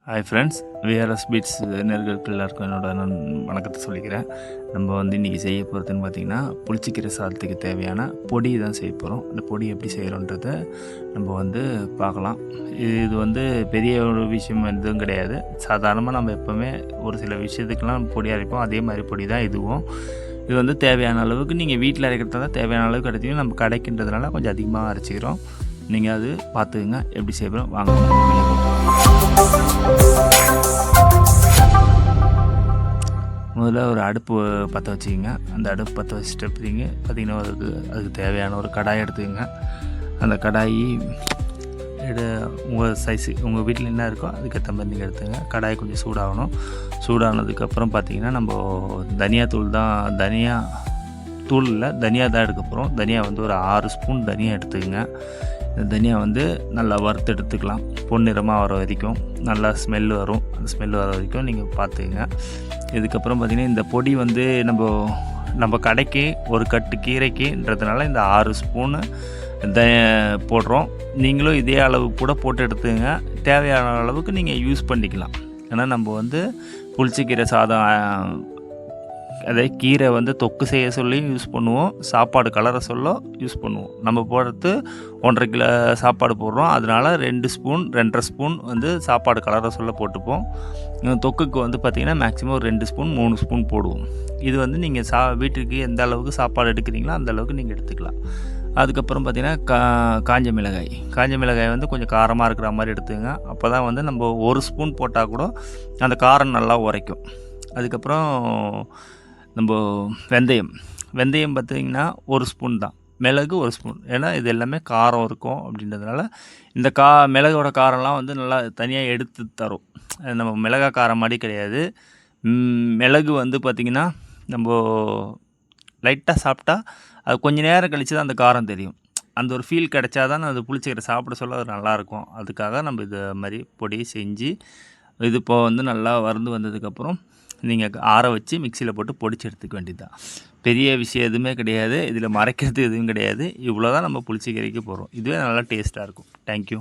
Hi friends, VRS beads நேயர்களுக்கு எல்லாருக்கும் என்னோட வணக்கத்தை சொல்லிக்கிறேன். நம்ம இன்றைக்கி செய்ய போகிறதுன்னு பார்த்திங்கன்னா, புளிச்சக்கீரை சாதத்துக்கு தேவையான பொடி தான் செய்ய போகிறோம். அந்த பொடி எப்படி செய்கிறோன்றத நம்ம பார்க்கலாம். இது பெரிய ஒரு விஷயம் எதுவும் கிடையாது. சாதாரணமாக நம்ம எப்போவுமே ஒரு சில விஷயத்துக்கெலாம் பொடி அரைப்போம். அதே மாதிரி பொடி தான் இதுவும். இது தேவையான அளவுக்கு நீங்கள் வீட்டில் அரைக்கிறதா தேவையான அளவுக்கு அரைச்சிங்கன்னா, நம்ம கடைக்கின்றதுனால கொஞ்சம் அதிகமாக அரைச்சிக்கிறோம். நீங்கள் அது பார்த்துக்குங்க எப்படி செய்கிறோம். வாங்க முதல்ல ஒரு அடுப்பு பற்ற வச்சுக்கோங்க. அந்த அடுப்பு பற்ற வச்சுட்டு பார்த்திங்கன்னா அதுக்கு தேவையான ஒரு கடாய் எடுத்துக்கோங்க. அந்த கடாய் உங்கள் சைஸு உங்கள் வீட்டில் என்ன இருக்கோ அதுக்கேற்ற மாதிரி நீங்கள் எடுத்துங்க. கடாய் கொஞ்சம் சூடாகணும். சூடானதுக்கப்புறம் பார்த்திங்கன்னா நம்ம தனியா தான் எடுக்க போகிறோம். தனியா ஒரு 6 ஸ்பூன் தனியா எடுத்துக்கோங்க. இந்த தனியா நல்லா வறுத்து எடுத்துக்கலாம். பொன்னிறமாக வர வரைக்கும் நல்லா ஸ்மெல் வரும். அந்த ஸ்மெல் வர வரைக்கும் நீங்கள் பார்த்துக்குங்க. இதுக்கப்புறம் பார்த்திங்கன்னா இந்த பொடி நம்ம கடைக்கு ஒரு கட்டு கீரைக்குன்றதுனால இந்த 6 ஸ்பூனு போடுறோம். நீங்களும் இதே அளவு கூட போட்டு எடுத்துங்க. தேவையான அளவுக்கு நீங்கள் யூஸ் பண்ணிக்கலாம். ஏன்னா நம்ம புளிச்சக்கீரை சாதம் அதே கீரை தொக்கு செய்ய சொல்லி யூஸ் பண்ணுவோம். சாப்பாடு கலர சொல்ல யூஸ் பண்ணுவோம். நம்ம போடுறது 1.5 கிலோ சாப்பாடு போடுறோம். அதனால் 2 ஸ்பூன் 2.5 ஸ்பூன் சாப்பாடு கலர சொல்ல போட்டுப்போம். தொக்குக்கு பார்த்திங்கன்னா மேக்ஸிமம் ஒரு 2 ஸ்பூன் 3 ஸ்பூன் போடுவோம். இது நீங்கள் வீட்டுக்கு எந்த அளவுக்கு சாப்பாடு எடுக்கிறீங்களோ அந்த அளவுக்கு நீங்கள் எடுத்துக்கலாம். அதுக்கப்புறம் பார்த்திங்கன்னா காஞ்ச மிளகாய் கொஞ்சம் காரமாக இருக்கிற மாதிரி எடுத்துங்க. அப்போ தான் நம்ம 1 ஸ்பூன் போட்டால் கூட அந்த காரம் நல்லா உரைக்கும். அதுக்கப்புறம் நம்ம வெந்தயம் பார்த்திங்கன்னா 1 ஸ்பூன் தான். மிளகு 1 ஸ்பூன். ஏன்னா இது எல்லாமே காரம் இருக்கும் அப்படின்றதுனால இந்த மிளகோட காரம்லாம் நல்லா தனியாக எடுத்து தரும். நம்ம மிளகா காரம் மாதிரி கிடையாது. மிளகு பார்த்திங்கன்னா நம்ம லைட்டாக சாப்பிட்டா அது கொஞ்சம் நேரம் கழித்து தான் அந்த காரம் தெரியும். அந்த ஒரு ஃபீல் கிடைச்சா தான் அது புளிச்சக்கீரை சாப்பிட சொல்ல அது நல்லாயிருக்கும். அதுக்காக நம்ம இது மாதிரி பொடி செஞ்சு இது இப்போ நல்லா வறுந்து வந்ததுக்கப்புறம் நீங்கள் ஆற வச்சு மிக்சியில் போட்டு பொடிச்சு எடுத்துக்க வேண்டியது தான். பெரிய விஷயம் எதுவுமே கிடையாது. இதில் மறைக்கிறது எதுவும் கிடையாது. இவ்வளோ தான் நம்ம புளிச்சக்கீரைக்கு போகிறோம். இதுவே நல்லா டேஸ்ட்டாக இருக்கும். தேங்க்யூ.